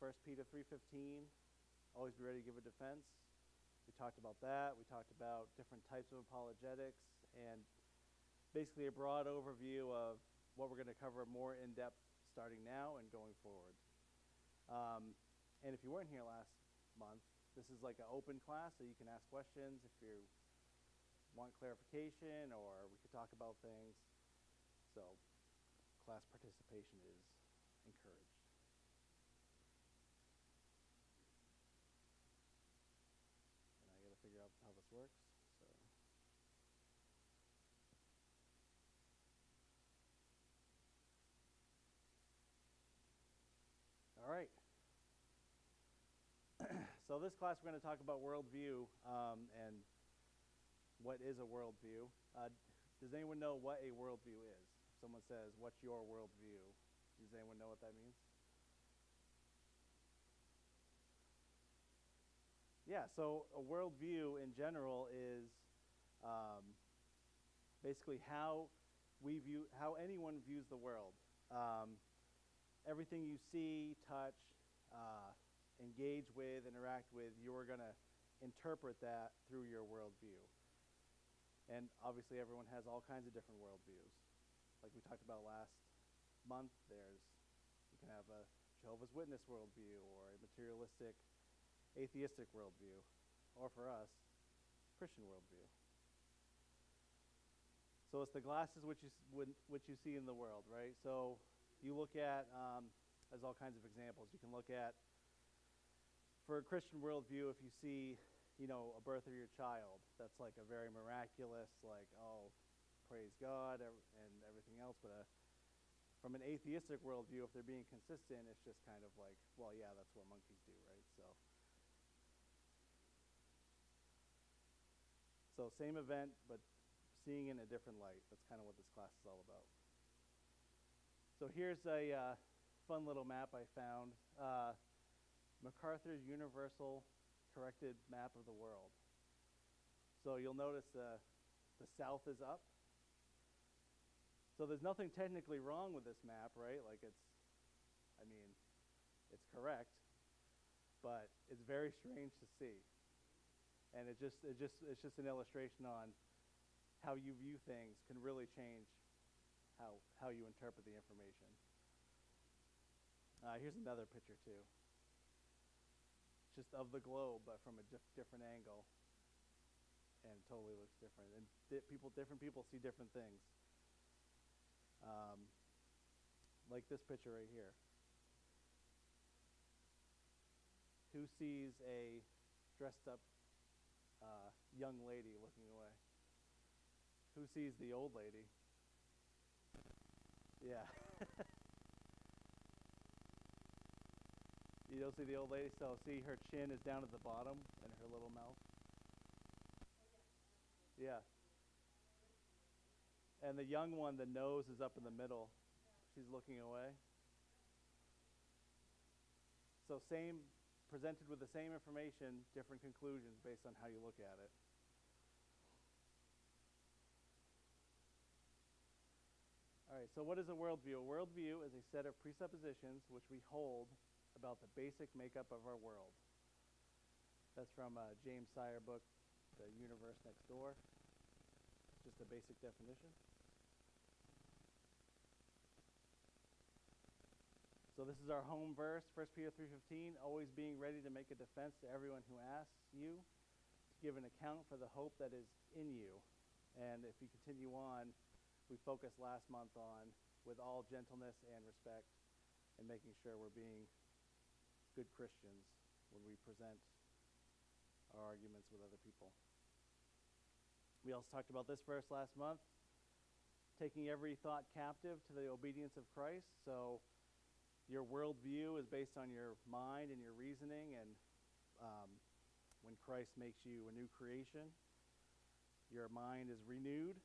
1 Peter 3:15, always be ready to give a defense. We talked about that. We talked about different types of apologetics and basically a broad overview of what we're going to cover more in depth starting now and going forward. And if you weren't here last month, this is like an open class, so you can ask questions if you want clarification, or we could talk about things. So class participation is encouraged. And I got to figure out how this works. So. All right. So this class we're going to talk about worldview and what is a worldview. Does anyone know what a worldview is? If someone says, what's your worldview? Does anyone know what that means? Yeah, so a worldview in general is basically how anyone views the world. Everything you see, touch, engage with, interact with, you're going to interpret that through your worldview. And obviously everyone has all kinds of different worldviews. Like we talked about last month, you can have a Jehovah's Witness worldview or a materialistic, atheistic worldview, or for us, Christian worldview. So it's the glasses which you see in the world, right? So you look at, there's all kinds of examples. You can look at, for a Christian worldview, if you see, a birth of your child, that's like a very miraculous, like, oh, praise God, and everything else. But from an atheistic worldview, if they're being consistent, it's just kind of like, well, yeah, that's what monkeys do, right? So same event, but seeing in a different light. That's kind of what this class is all about. So here's a fun little map I found. MacArthur's Universal Corrected Map of the World. So you'll notice the south is up. So there's nothing technically wrong with this map, right? Like it's correct, but it's very strange to see. And it's just an illustration on how you view things can really change how you interpret the information. Here's another picture too. Just of the globe, but from a different angle, and totally looks different. And different people see different things. Like this picture right here. Who sees a dressed up young lady looking away? Who sees the old lady? Yeah. You don't see the old lady? So see her chin is down at the bottom and her little mouth? Yeah. And the young one, the nose is up in the middle. She's looking away. So presented with the same information, different conclusions based on how you look at it. All right, so what is a worldview? A worldview is a set of presuppositions which we hold about the basic makeup of our world. That's from James Sire book, The Universe Next Door. Just a basic definition. So this is our home verse, 1 Peter 3:15, always being ready to make a defense to everyone who asks you, to give an account for the hope that is in you. And if you continue on, we focused last month on with all gentleness and respect and making sure we're being good Christians when we present our arguments with other people. We also talked about this verse last month, taking every thought captive to the obedience of Christ. So your worldview is based on your mind and your reasoning, and when Christ makes you a new creation, your mind is renewed,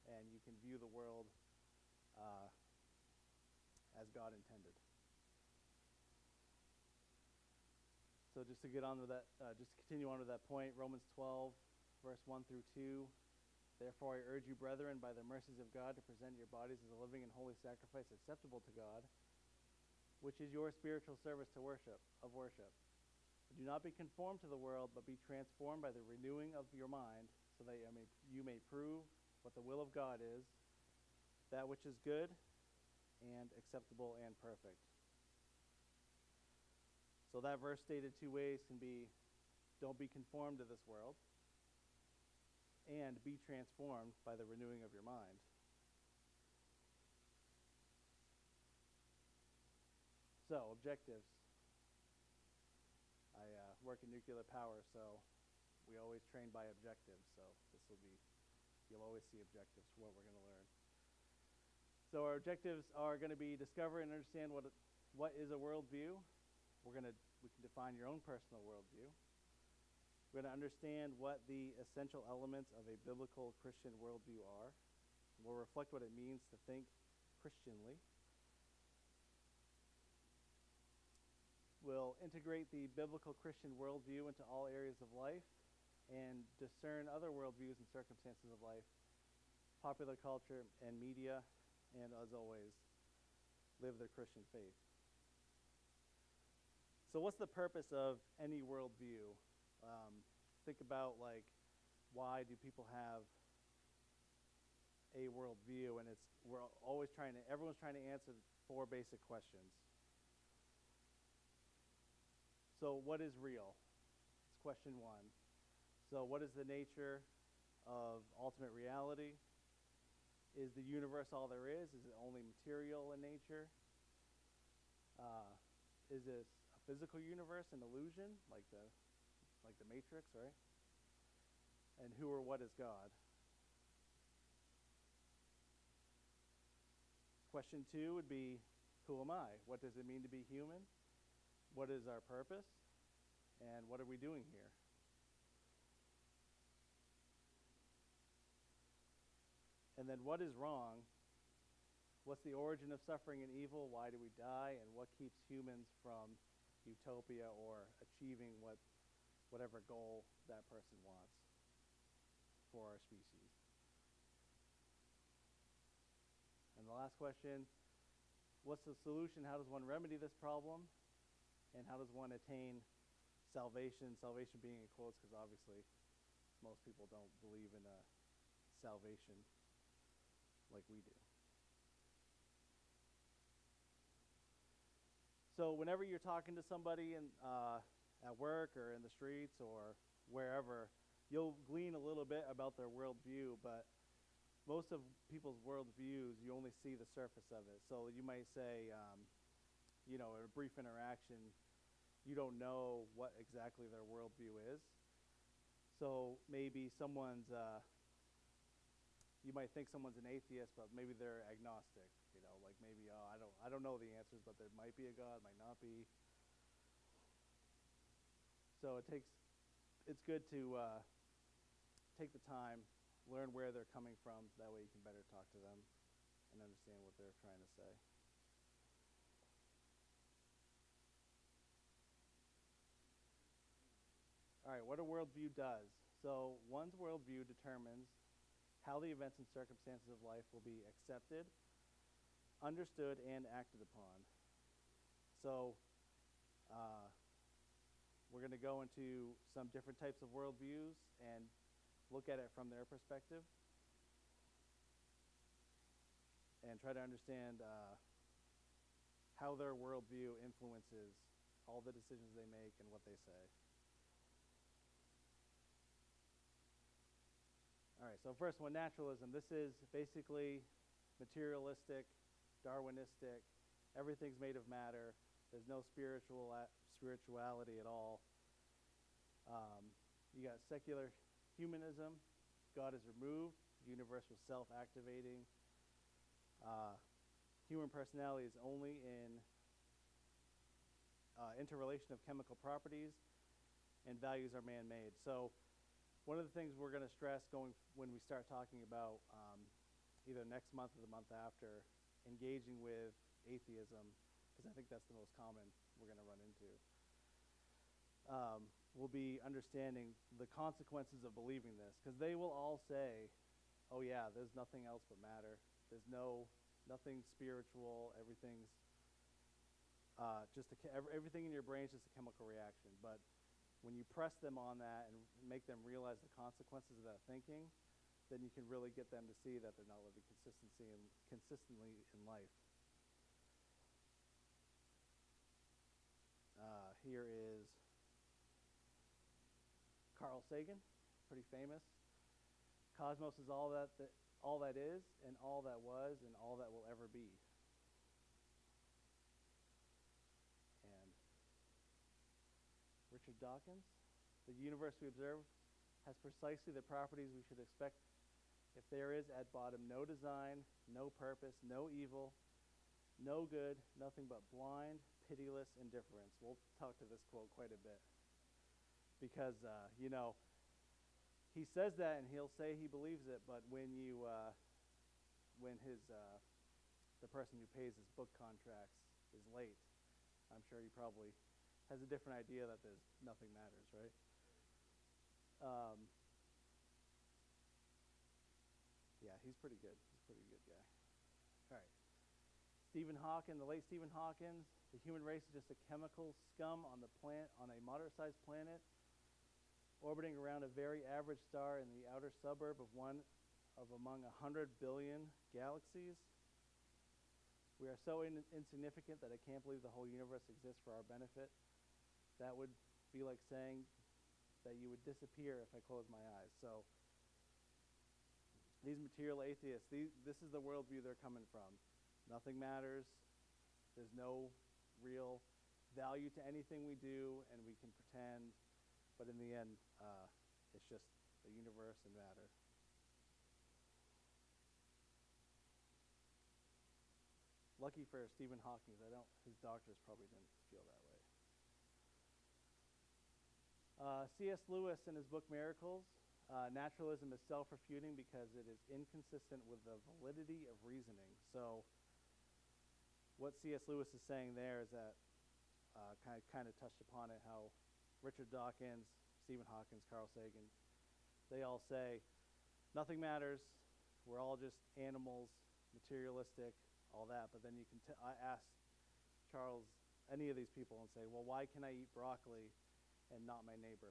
and you can view the world as God intended. So just to get on with that, just to continue on with that point, Romans 12, verse 1 through 2. Therefore I urge you, brethren, by the mercies of God, to present your bodies as a living and holy sacrifice acceptable to God, which is your spiritual service to worship. Do not be conformed to the world, but be transformed by the renewing of your mind, so that you may prove what the will of God is, that which is good and acceptable and perfect. So that verse stated two ways can be, don't be conformed to this world, and be transformed by the renewing of your mind. So, objectives. I work in nuclear power, so we always train by objectives. So you'll always see objectives for what we're going to learn. So our objectives are going to be discover and understand what is a worldview. We can define your own personal worldview. We're going to understand what the essential elements of a biblical Christian worldview are. We'll reflect what it means to think Christianly. We'll integrate the biblical Christian worldview into all areas of life and discern other worldviews and circumstances of life, popular culture and media, and as always, live their Christian faith. So what's the purpose of any worldview? Think about why do people have a worldview, and everyone's trying to answer 4 basic questions. So what is real? It's question 1. So what is the nature of ultimate reality? Is the universe all there is? Is it only material in nature? Is this a physical universe, an illusion, like the Matrix, right? And who or what is God? Question 2 would be, who am I? What does it mean to be human? What is our purpose? And what are we doing here? And then what is wrong? What's the origin of suffering and evil? Why do we die? And what keeps humans from utopia or achieving whatever goal that person wants for our species? And the last question, what's the solution? How does one remedy this problem? And how does one attain salvation? Salvation being in quotes because obviously most people don't believe in salvation like we do. So whenever you're talking to somebody at work or in the streets or wherever, you'll glean a little bit about their worldview, but most of people's worldviews, you only see the surface of it. So you might say, in a brief interaction, you don't know what exactly their worldview is. So maybe you might think someone's an atheist, but maybe they're agnostic. Maybe I don't know the answers, but there might be a God, might not be. So it's good to take the time, learn where they're coming from. That way you can better talk to them and understand what they're trying to say. All right, what a worldview does. So one's worldview determines how the events and circumstances of life will be accepted, understood, and acted upon. So we're going to go into some different types of worldviews and look at it from their perspective and try to understand how their worldview influences all the decisions they make and what they say. All right, so first one, naturalism. This is basically materialistic, Darwinistic. Everything's made of matter. There's no spirituality at all. You got secular humanism. God is removed. The universe was self-activating. Human personality is only in interrelation of chemical properties, and values are man-made. So one of the things we're going to stress when we start talking about either next month or the month after, engaging with atheism, because I think that's the most common we're going to run into, will be understanding the consequences of believing this. Because they will all say, oh yeah, there's nothing else but matter. There's nothing spiritual. Everything's everything in your brain is just a chemical reaction. But when you press them on that and make them realize the consequences of that thinking, then you can really get them to see that they're not living consistently in life. Here is Carl Sagan, pretty famous. Cosmos is all that is, and all that was, and all that will ever be. And Richard Dawkins, the universe we observe has precisely the properties we should expect if there is at bottom no design, no purpose, no evil, no good, nothing but blind, pitiless indifference. We'll talk to this quote quite a bit. Because, he says that and he'll say he believes it, but when the person who pays his book contracts is late, I'm sure he probably has a different idea that there's nothing matters, right? Yeah, he's pretty good. He's a pretty good guy. All right. The late Stephen Hawking, the human race is just a chemical scum on a moderate-sized planet orbiting around a very average star in the outer suburb of one of among 100 billion galaxies. We are so insignificant that I can't believe the whole universe exists for our benefit. That would be like saying that you would disappear if I closed my eyes. So these material atheists, this is the worldview they're coming from. Nothing matters. There's no real value to anything we do, and we can pretend, but in the end, it's just the universe and matter. Lucky for Stephen Hawking, his doctors probably didn't feel that way. C.S. Lewis in his book Miracles, naturalism is self-refuting because it is inconsistent with the validity of reasoning. So what C.S. Lewis is saying there is that, kind of touched upon it, how Richard Dawkins, Stephen Hawking, Carl Sagan, they all say, nothing matters, we're all just animals, materialistic, all that. But then I ask Charles, any of these people, and say, well, why can I eat broccoli and not my neighbor,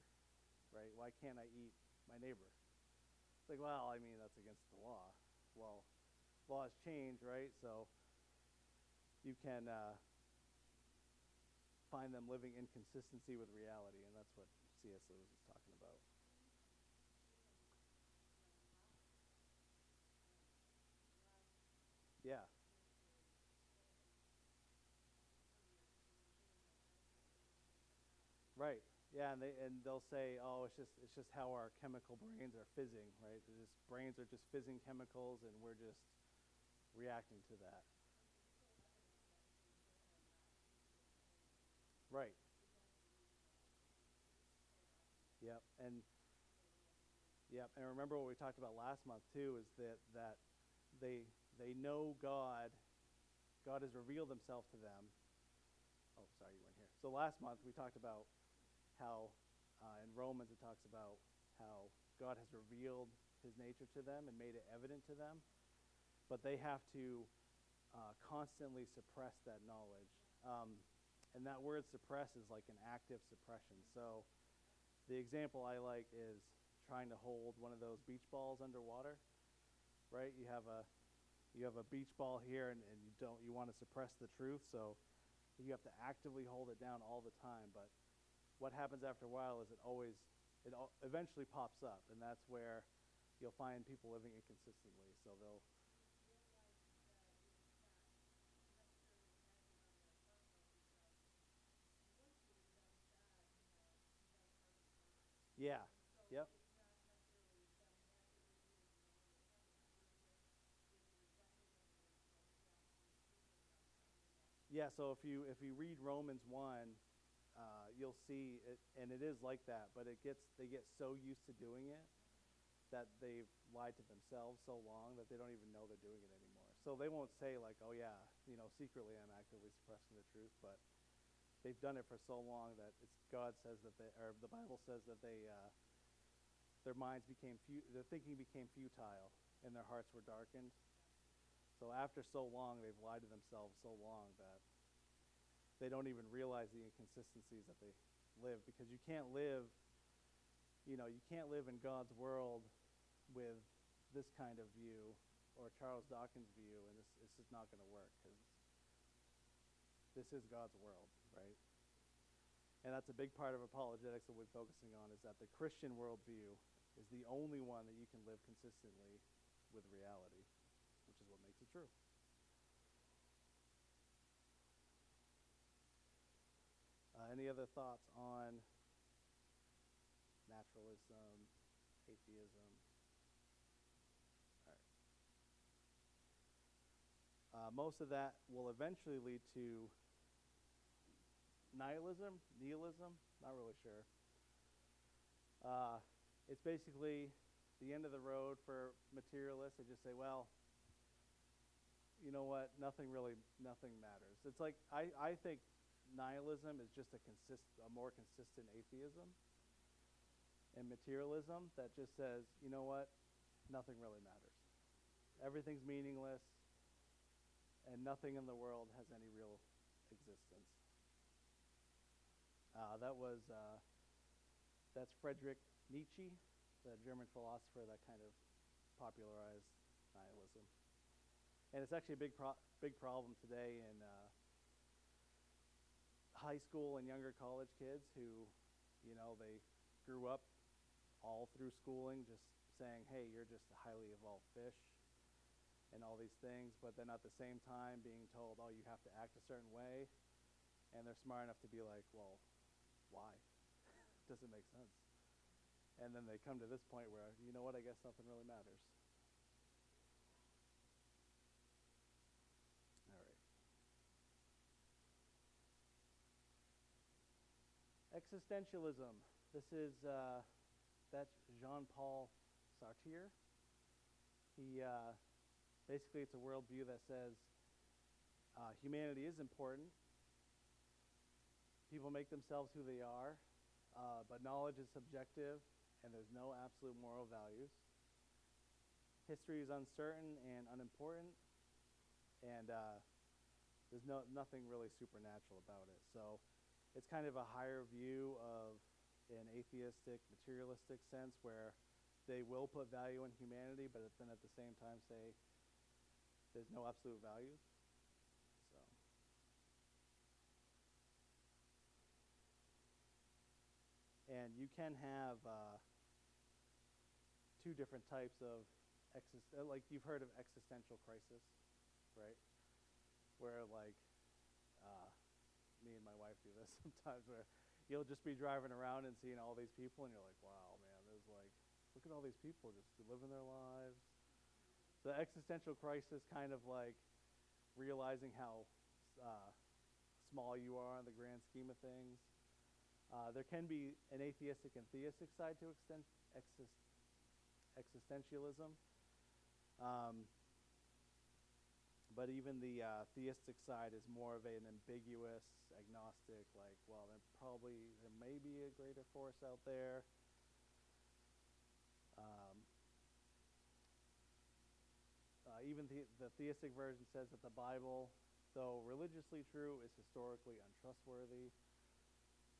right? Why can't I eat my neighbor? It's like, well, I mean, that's against the law. Well, laws change, right? So you can find them living in consistency with reality, and that's what C.S. Lewis is talking about. Yeah. Right. Yeah, and they'll say, oh, it's just how our chemical brains are fizzing, right? Brains are just fizzing chemicals, and we're just reacting to that. Right. Yep. And remember what we talked about last month too, is that they know God. God has revealed himself to them. Oh, sorry, you weren't here. So last month we talked about how in Romans it talks about how God has revealed his nature to them and made it evident to them, but they have to constantly suppress that knowledge. And that word suppress is like an active suppression. So the example I like is trying to hold one of those beach balls underwater, right? You have a beach ball here, and you want to suppress the truth, so you have to actively hold it down all the time. But what happens after a while is it eventually pops up, and that's where you'll find people living inconsistently. So they'll yeah, yep. Yeah, so if you read Romans 1, you'll see it, and it is like that, but they get so used to doing it that they've lied to themselves so long that they don't even know they're doing it anymore. So they won't say like, oh yeah, secretly I'm actively suppressing the truth, but they've done it for so long that God says that or the Bible says that their minds their thinking became futile, and their hearts were darkened. So after so long, they've lied to themselves so long that they don't even realize the inconsistencies that they live, because you can't live in God's world with this kind of view or Charles Dawkins' view, and it's just not going to work, because this is God's world, right? And that's a big part of apologetics that we're focusing on, is that the Christian worldview is the only one that you can live consistently with reality, which is what makes it true. Any other thoughts on naturalism, atheism? All right. Most of that will eventually lead to nihilism, not really sure. It's basically the end of the road for materialists. They just say, well, you know what, nothing matters. It's like, I think nihilism is just a more consistent atheism, and materialism that just says, you know what, nothing really matters. Everything's meaningless, and nothing in the world has any real existence. That's Friedrich Nietzsche, the German philosopher that kind of popularized nihilism. And it's actually a big problem today in high school and younger college kids who, they grew up all through schooling just saying, hey, you're just a highly evolved fish and all these things, but then at the same time being told, oh, you have to act a certain way, and they're smart enough to be like, well, why? Doesn't make sense. And then they come to this point where, you know what, I guess nothing really matters. All right. Existentialism. This is, that's Jean-Paul Sartre. Basically, it's a worldview that says humanity is important. People make themselves who they are, but knowledge is subjective, and there's no absolute moral values. History is uncertain and unimportant, and there's nothing really supernatural about it. So it's kind of a higher view of an atheistic, materialistic sense, where they will put value in humanity, but then at the same time say there's no absolute value. And you can have two different types of like you've heard of existential crisis, right? Where like me and my wife do this sometimes, where you'll just be driving around and seeing all these people, and you're like, wow, man, there's like, look at all these people just living their lives. The existential crisis, kind of like realizing how small you are in the grand scheme of things. There can be an atheistic and theistic side to existentialism. But even the theistic side is more of an ambiguous, agnostic, like, well, there may be a greater force out there. Even the theistic version says that the Bible, though religiously true, is historically untrustworthy.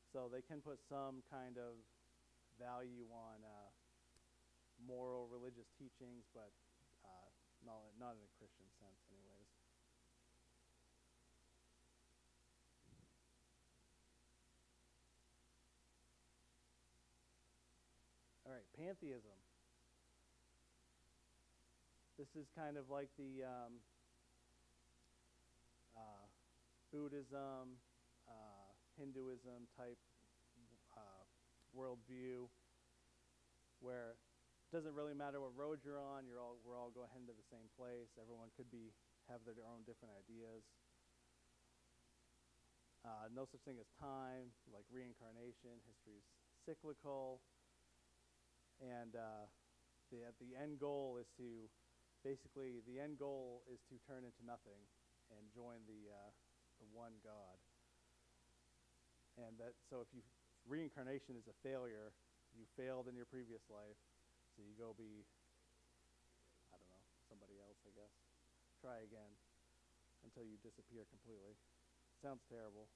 So they can put some kind of value on moral religious teachings, but not in a Christian sense anyways. All right, pantheism. This is kind of like the Buddhism, Hinduism type worldview, where it doesn't really matter what road you're on, we're all going to the same place. Everyone could have their own different ideas. No such thing as time, like reincarnation. History's cyclical, and the end goal is to turn into nothing and join the one God. And so if reincarnation is a failure, you failed in your previous life, so you go be, I don't know, somebody else, I guess. Try again until you disappear completely. Sounds terrible.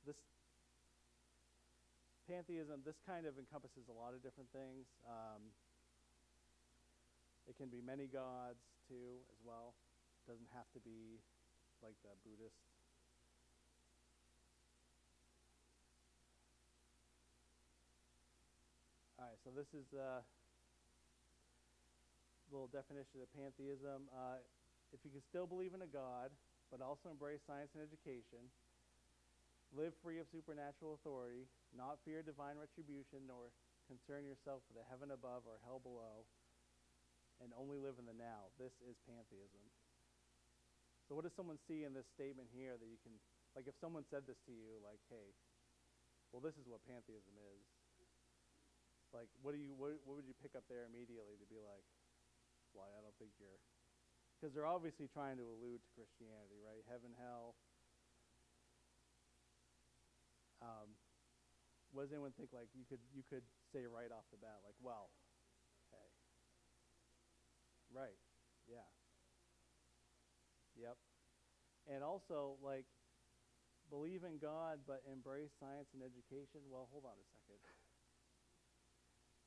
This pantheism, this kind of encompasses a lot of different things. It can be many gods too, as well. It doesn't have to be like the Buddhist. All right, so this is a little definition of pantheism. If you can still believe in a God, but also embrace science and education, live free of supernatural authority, not fear divine retribution, nor concern yourself with the heaven above or hell below, and only live in the now. This is pantheism. So what does someone see in this statement here that you can, like if someone said this to you, like, hey, well, this is what pantheism is. Like, what would you pick up there immediately to be like, well, I don't think you're, because they're obviously trying to allude to Christianity, right? Heaven, hell. What does anyone think? Like you could say right off the bat, like, well, okay, right, yeah, yep, and also like believe in God but embrace science and education. Well, hold on a second.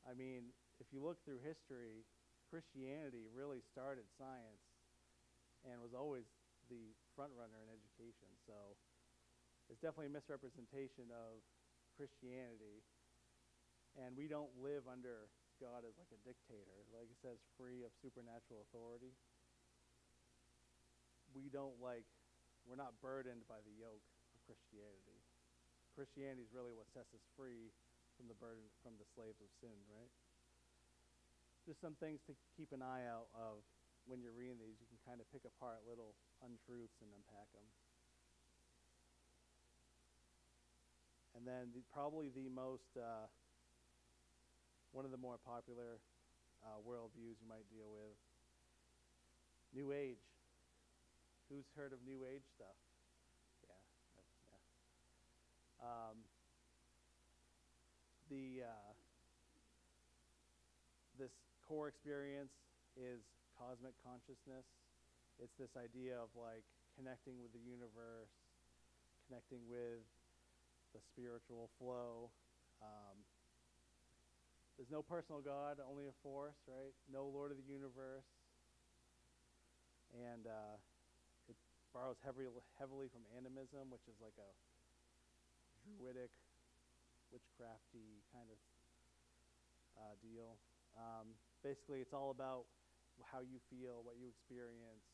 I mean, if you look through history, Christianity really started science and was always the front runner in education. So it's definitely a misrepresentation of Christianity. And we don't live under God as like a dictator. Like it says, free of supernatural authority. We're not burdened by the yoke of Christianity. Christianity is really what sets us free from the burden, from the slaves of sin, right? Just some things to keep an eye out of when you're reading these. You can kind of pick apart little untruths and unpack them. And then probably the most, one of the more popular worldviews you might deal with, New Age. Who's heard of New Age stuff? Yeah. This core experience is cosmic consciousness. It's this idea of like connecting with the universe, connecting with the spiritual flow. There's no personal God, only a force, right? No Lord of the universe. And it borrows heavily from animism, which is like a druidic, witchcrafty kind of deal. Basically, it's all about how you feel, what you experience.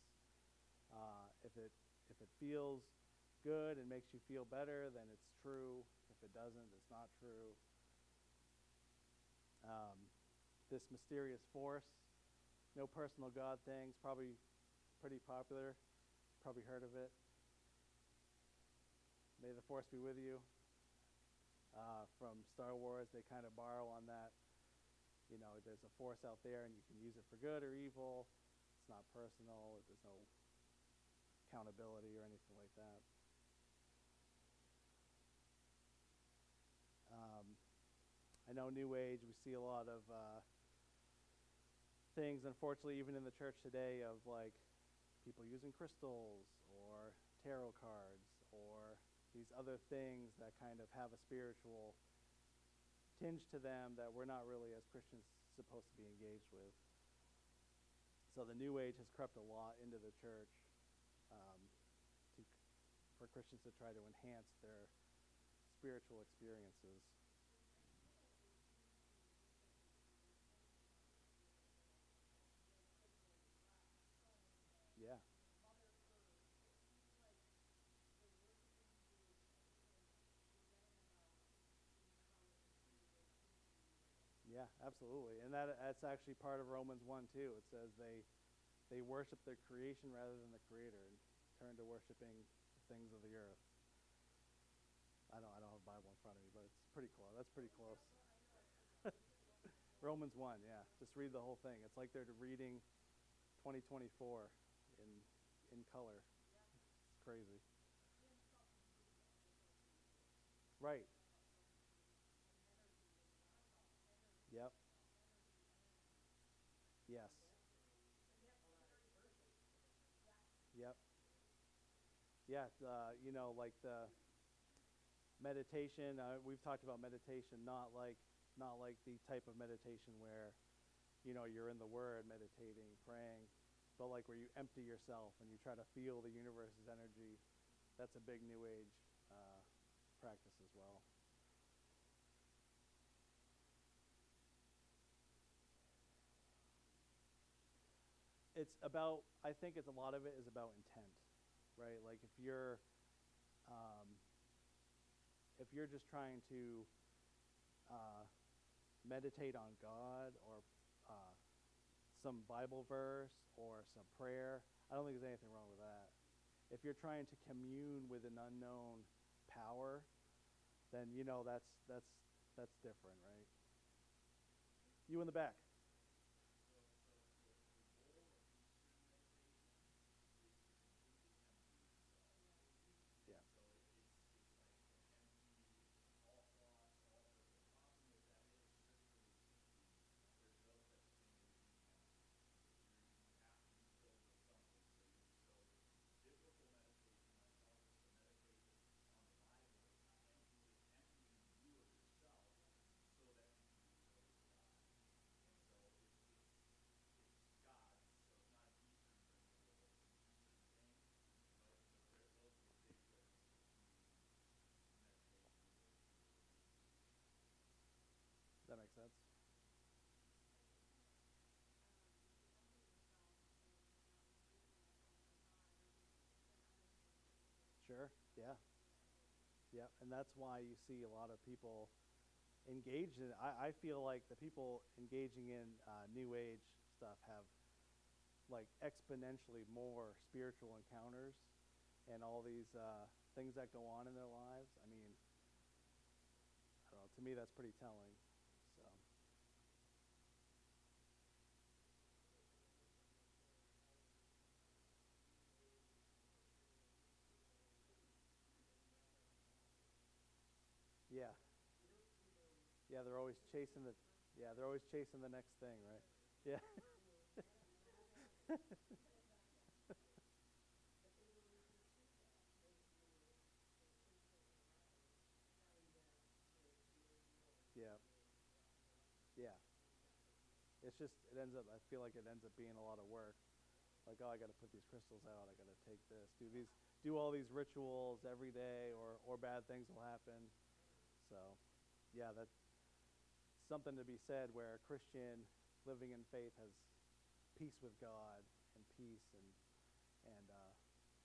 If it feels good and makes you feel better, then it's true. If it doesn't, it's not true. This mysterious force, no personal God things, probably pretty popular. Probably heard of it. May the force be with you. From Star Wars, they kind of borrow on that. You know, there's a force out there and you can use it for good or evil. It's not personal. There's no accountability or anything like that. I know New Age, we see a lot of things, unfortunately, even in the church today, of like people using crystals or tarot cards or these other things that kind of have a spiritual tinge to them that we're not really, as Christians, supposed to be engaged with. So the New Age has crept a lot into the church for Christians to try to enhance their spiritual experiences. Yeah. Yeah, absolutely. And that's actually part of Romans 1 too. It says they worship their creation rather than the creator and turn to worshiping the things of the earth. I don't have a Bible in front of me, but it's pretty close. That's pretty close. Romans 1, yeah. Just read the whole thing. It's like they're reading 2024 in color. It's crazy. Right. Yep. Yes. Yep. yeah, like the meditation. We've talked about meditation, not like the type of meditation where you're in the Word, meditating, praying, but like where you empty yourself and you try to feel the universe's energy. That's a big New Age practice as well. I think a lot of it is about intent, right? Like um, if you're just trying to meditate on God or some Bible verse or some prayer, I don't think there's anything wrong with that. If you're trying to commune with an unknown power, then that's different, right? You in the back. Yeah. That makes sense. Sure. Yeah. Yeah. And that's why you see a lot of people engaged in it. I feel like the people engaging in New Age stuff have like exponentially more spiritual encounters and all these things that go on in their lives. I mean, I don't know. To me, that's pretty telling. So, yeah, yeah. They're always chasing the next thing, right? Yeah, yeah, yeah. It ends up. I feel like it ends up being a lot of work. Like, oh, I got to put these crystals out. I got to take this. Do all these rituals every day, or bad things will happen. So, yeah, that's something to be said. Where a Christian living in faith has peace with God and peace, and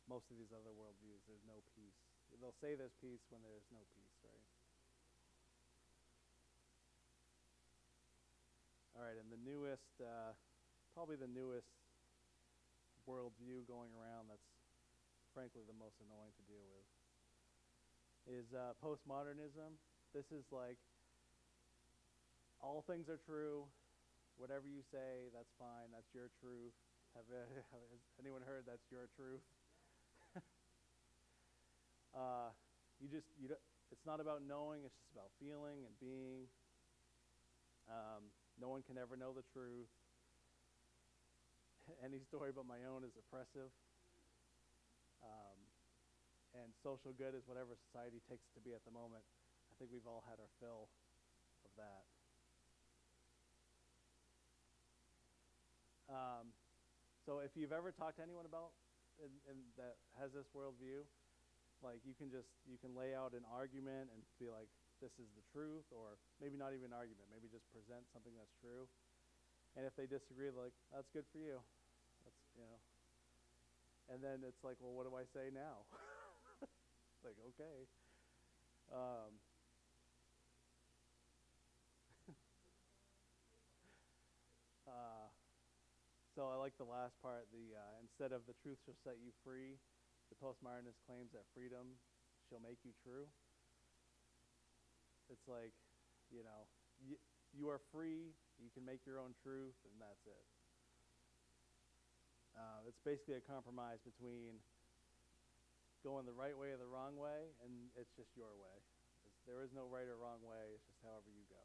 most of these other worldviews, there's no peace. They'll say there's peace when there's no peace, right? All right, and probably the newest worldview going around that's frankly the most annoying to deal with is postmodernism. This is like all things are true. Whatever you say, that's fine. That's your truth. Has anyone heard that's your truth? Uh, it's not about knowing. It's just about feeling and being. No one can ever know the truth. Any story but my own is oppressive. Um, and social good is whatever society takes it to be at the moment. I think we've all had our fill of that. Um, so if you've ever talked to anyone about and that has this worldview, like you can lay out an argument and be like, this is the truth, or maybe not even an argument, maybe just present something that's true. And if they disagree, like, that's good for you. That's. And then it's like, well, what do I say now? Like, okay. Um, uh, so I like the last part. Instead of the truth shall set you free, the postmodernist claims that freedom shall make you true. It's like, you know, you are free. You can make your own truth, and that's it. It's basically a compromise between going the right way or the wrong way, and it's just your way. There is no right or wrong way. It's just however you go.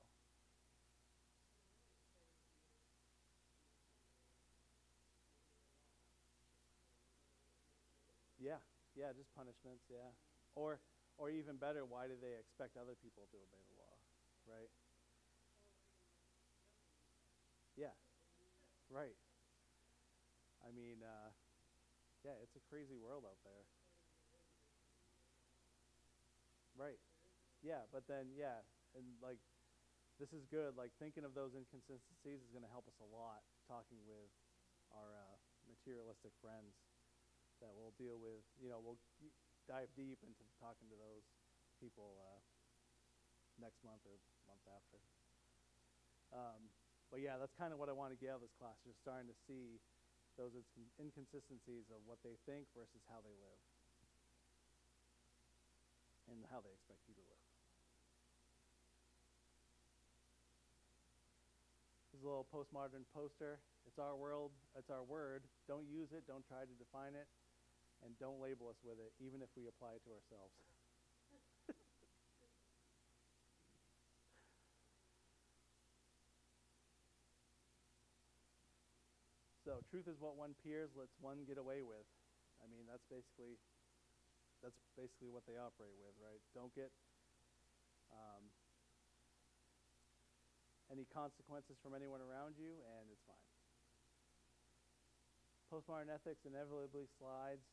Yeah, Yeah, just punishments. Yeah, or or even better, why do they expect other people to obey the law, right? Yeah, right. I mean, yeah, it's a crazy world out there. Right. Yeah, but then yeah, and like this is good. Like thinking of those inconsistencies is going to help us a lot talking with our materialistic friends that we'll deal with. We'll dive deep into talking to those people next month or month after. But yeah, that's kind of what I want to get out of this class. Just starting to see those inconsistencies of what they think versus how they live and how they expect you to live. This is a little postmodern poster. It's our world. It's our word. Don't use it. Don't try to define it. And don't label us with it, even if we apply it to ourselves. So truth is what one peers lets one get away with. I mean, that's basically what they operate with, right? Don't get um, any consequences from anyone around you, and it's fine. Postmodern ethics inevitably slides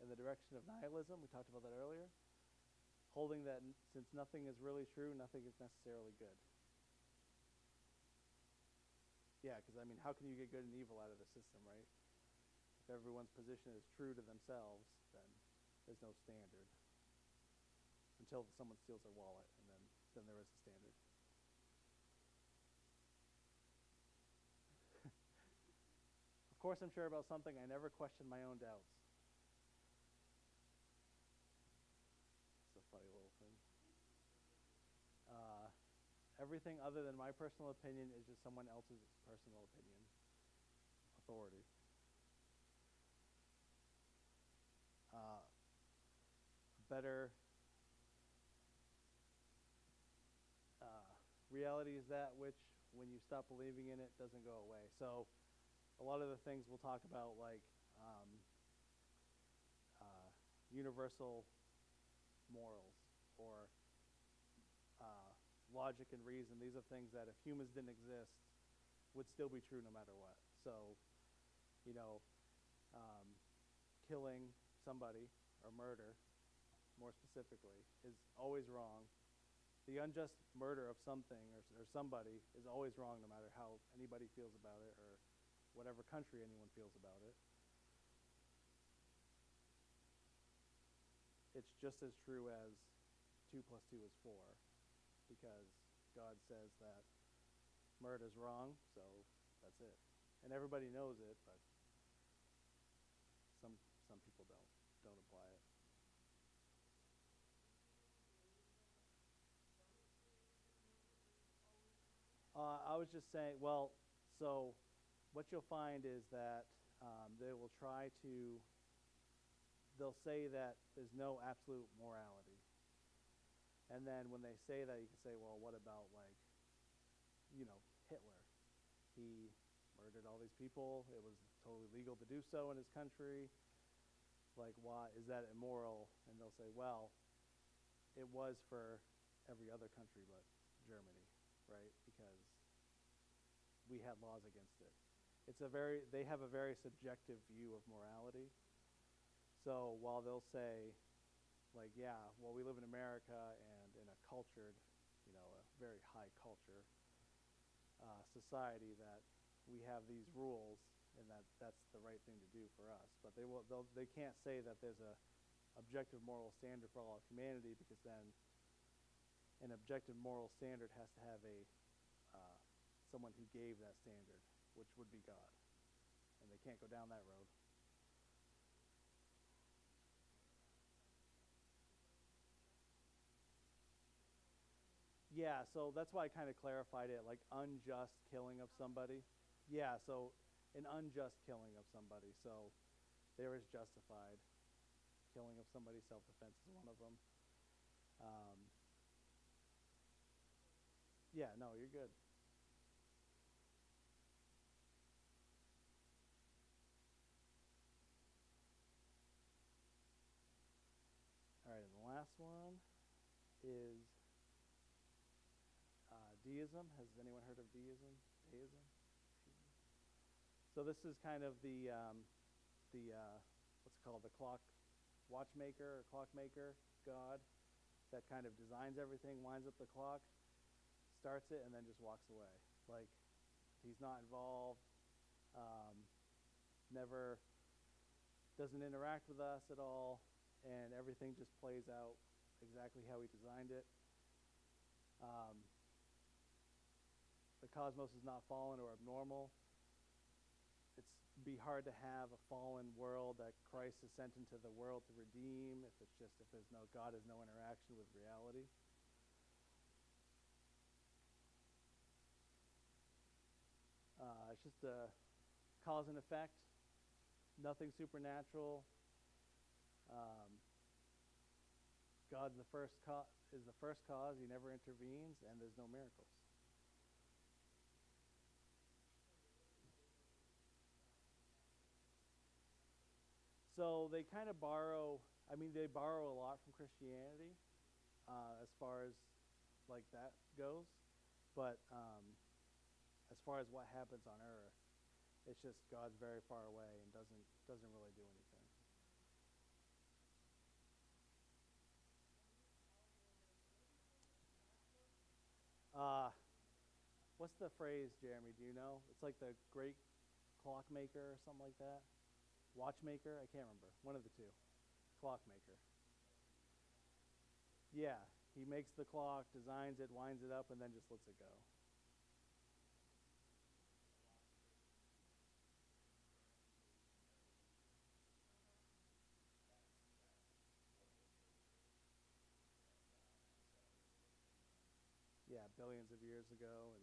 in the direction of nihilism. We talked about that earlier. Holding that since nothing is really true, nothing is necessarily good. Yeah, because I mean, how can you get good and evil out of the system, right? If everyone's position is true to themselves, then there's no standard until someone steals their wallet, and then there is a standard. Of course, I'm sure about something. I never question my own doubts. It's a funny little thing. Uh, Everything other than my personal opinion is just someone else's personal opinion. Authority. Uh, Better reality is that which, when you stop believing in it, doesn't go away. So, a lot of the things we'll talk about, like uh, universal morals or uh, logic and reason, these are things that if humans didn't exist, would still be true no matter what. So, you know, um, killing somebody or murder, more specifically, is always wrong. The unjust murder of something or somebody is always wrong no matter how anybody feels about it or whatever country anyone feels about it. It's just as true as 2 plus 2 is 4 because God says that murder is wrong, so that's it. And everybody knows it, but some some people don't apply it. I was just saying, well, so what you'll find is that they will try to, they'll say that there's no absolute morality. And then when they say that, you can say, well, what about like, Hitler? He murdered all these people. It was totally legal to do so in his country. Like, why is that immoral? And they'll say, well, it was for every other country but Germany, right? Because we had laws against it. They have a very subjective view of morality. So while they'll say, like, yeah, well, we live in America and in a cultured, a very high culture society that we have these rules and that's the right thing to do for us. But they can't say that there's a objective moral standard for all of humanity because then an objective moral standard has to have a someone who gave that standard, which would be God, and they can't go down that road. Yeah, so that's why I kind of clarified it, like unjust killing of somebody. Yeah, so an unjust killing of somebody. So there is justified killing of somebody. Self-defense is one of them. Um, yeah, no, you're good. last one is deism. Has anyone heard of deism? Deism? So this is kind of the what's it called, the clock watchmaker or clockmaker god that kind of designs everything, winds up the clock, starts it, and then just walks away. Like, he's not involved, never, doesn't interact with us at all, and everything just plays out exactly how he designed it. The cosmos is not fallen or abnormal. It's be hard to have a fallen world that Christ is sent into the world to redeem if there's no God has no interaction with reality. It's just a cause and effect, nothing supernatural. God is the first cause. He never intervenes, and there's no miracles. So they kind of borrow. I mean, they borrow a lot from Christianity, as far as like that goes. But as far as what happens on Earth, it's just God's very far away and doesn't really do anything. Uh, what's the phrase, Jeremy? Do you know? It's like the great clockmaker or something like that. Watchmaker? I can't remember. One of the two. Clockmaker. Yeah, he makes the clock, designs it, winds it up, and then just lets it go. Yeah, billions of years ago, and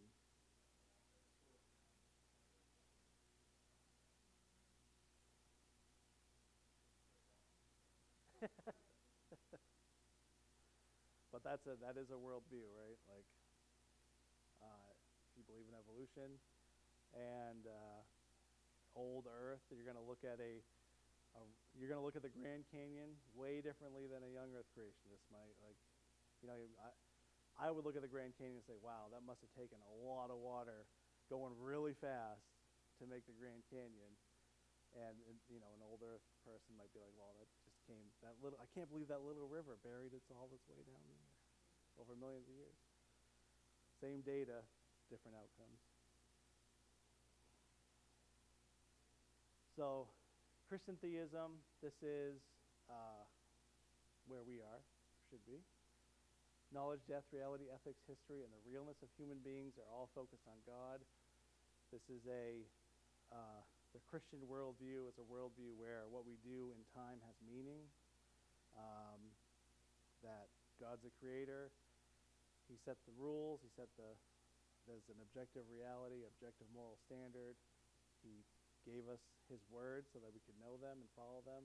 but that is a worldview, right? Like, if you believe in evolution and old Earth, you're gonna look at the Grand Canyon way differently than a young Earth creationist might. Like, you know, I would look at the Grand Canyon and say, wow, that must have taken a lot of water going really fast to make the Grand Canyon. And you know, an old Earth person might be like, well, that just came that little. I can't believe that little river buried all its way down there over millions of years. Same data, different outcomes. So, Christian theism. This is where we are, should be. Knowledge, death, reality, ethics, history, and the realness of human beings are all focused on God. This is the Christian worldview is a worldview where what we do in time has meaning, that God's a creator. He set the rules. There's an objective reality, objective moral standard. He gave us his word so that we could know them and follow them.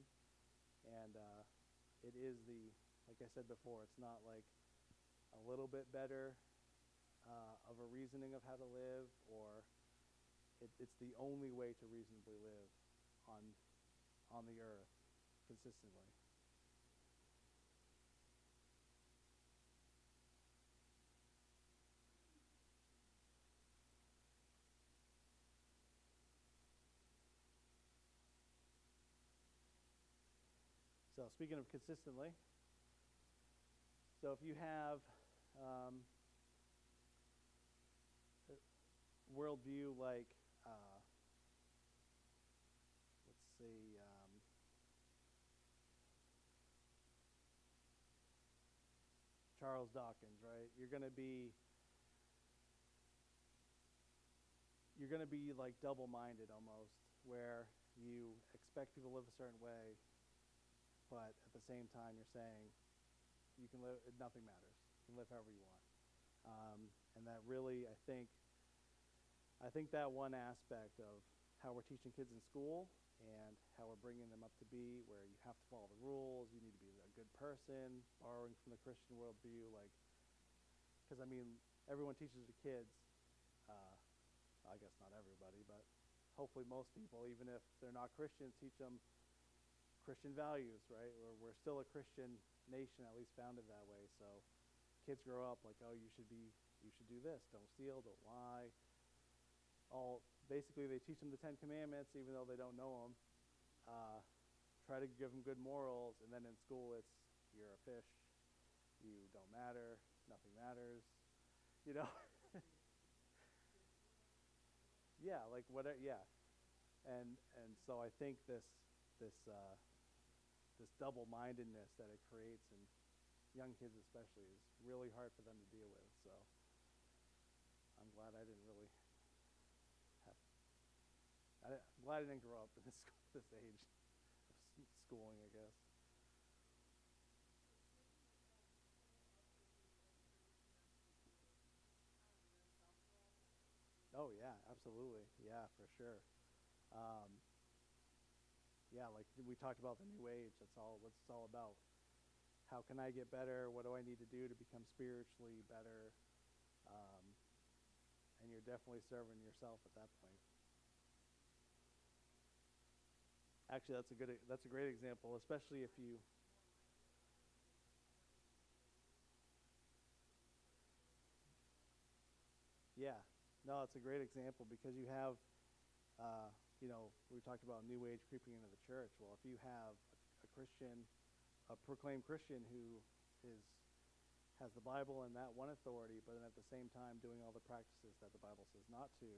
And it is like I said before, it's not like a little bit better of a reasoning of how to live, or it's the only way to reasonably live on the earth consistently. So speaking of consistently, so if you have a worldview like, let's see, Charles Dawkins, right? You're gonna be like double-minded almost, where you expect people to live a certain way, but at the same time you're saying you can live, nothing matters. You can live however you want. And that really, I think that one aspect of how we're teaching kids in school and how we're bringing them up to be, where you have to follow the rules, you need to be a good person, borrowing from the Christian worldview, like, because I mean, everyone teaches the kids, uh, I guess not everybody, but hopefully most people, even if they're not Christians, teach them Christian values, right? We're still a Christian nation at least founded that way. So kids grow up like, oh, you should do this. Don't steal. Don't lie. All basically they teach them the 10 Commandments, even though they don't know them. Try to give them good morals, and then in school it's you're a fish, you don't matter, nothing matters, you know. Yeah, like whatever. Yeah, and so I think this this double-mindedness that it creates in young kids especially is really hard for them to deal with. So I'm glad I didn't really have. I'm glad I didn't grow up in this age of schooling, I guess. Oh yeah, absolutely. Yeah, for sure. Um, yeah, like we talked about the new age. That's all. What it's all about. How can I get better? What do I need to do to become spiritually better? Um, and you're definitely serving yourself at that point. Actually, that's a great example, especially if you. Yeah, no, it's a great example because you have, we talked about new age creeping into the church. Well, if you have a Christian, a proclaimed Christian who is has the Bible and that one authority, but then at the same time doing all the practices that the Bible says not to,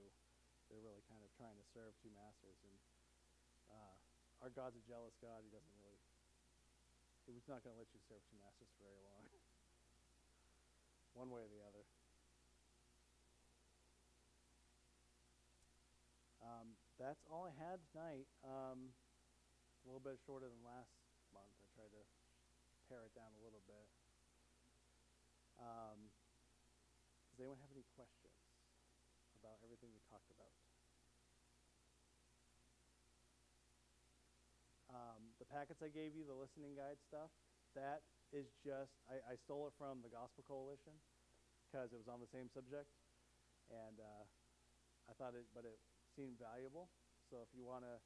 they're really kind of trying to serve two masters. And our God's a jealous God. He doesn't really. He's not going to let you serve two masters for very long, one way or the other. That's all I had tonight. A little bit shorter than last month. I tried to pare it down a little bit. Does anyone have any questions about everything we talked about? The packets I gave you, the listening guide stuff, that is just, I stole it from the Gospel Coalition because it was on the same subject. And I thought but it seemed valuable. So if you want to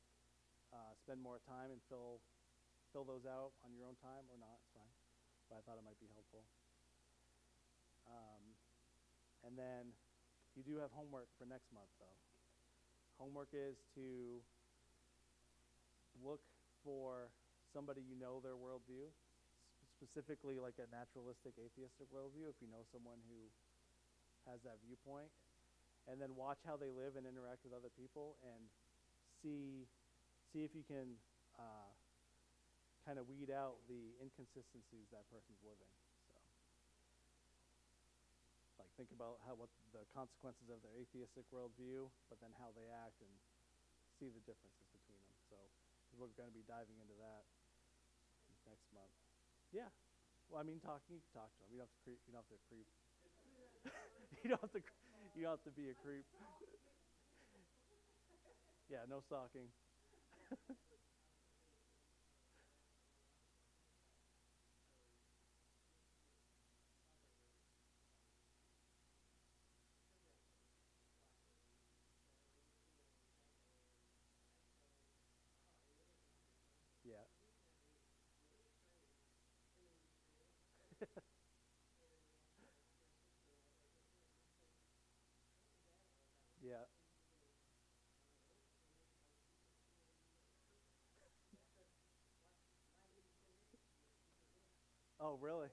spend more time and fill those out on your own time or not, it's fine. But I thought it might be helpful. And then you do have homework for next month, though. Homework is to look for somebody you know their worldview, specifically like a naturalistic atheistic worldview, if you know someone who has that viewpoint, and then watch how they live and interact with other people and see if you can kind of weed out the inconsistencies that person's living. So, like, think about what the consequences of their atheistic worldview, but then how they act and see the differences between them. So we're going to be diving into that next month. Yeah. Well, I mean, you can talk to them. You don't have to creep. You don't have to creep. you don't have to. You don't have to be a creep. Yeah, no stalking. Yeah. Yeah. Oh, really?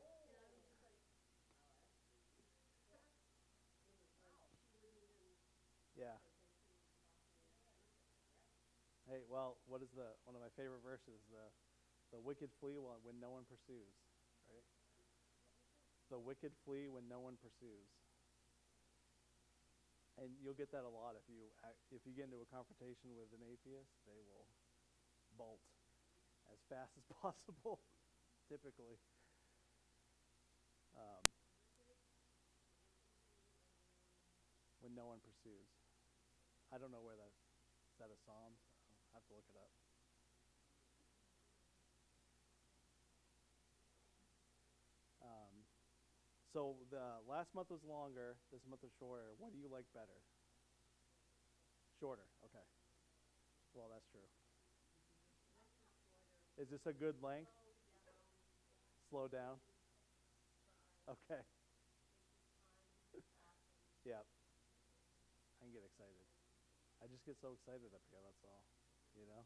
Yeah. Hey, well, what is one of my favorite verses? The wicked flee when no one pursues. Right? The wicked flee when no one pursues. And you'll get that a lot if you get into a confrontation with an atheist, they will bolt as fast as possible, typically. Um, when no one pursues. I don't know where is that a psalm? I have to look it up. Um, so the last month was longer. This month is shorter. What do you like better? Shorter. Okay. Well, that's true. Is this a good length? slow down. Okay. Yeah. I can get excited. I just get so excited up here, that's all. You know?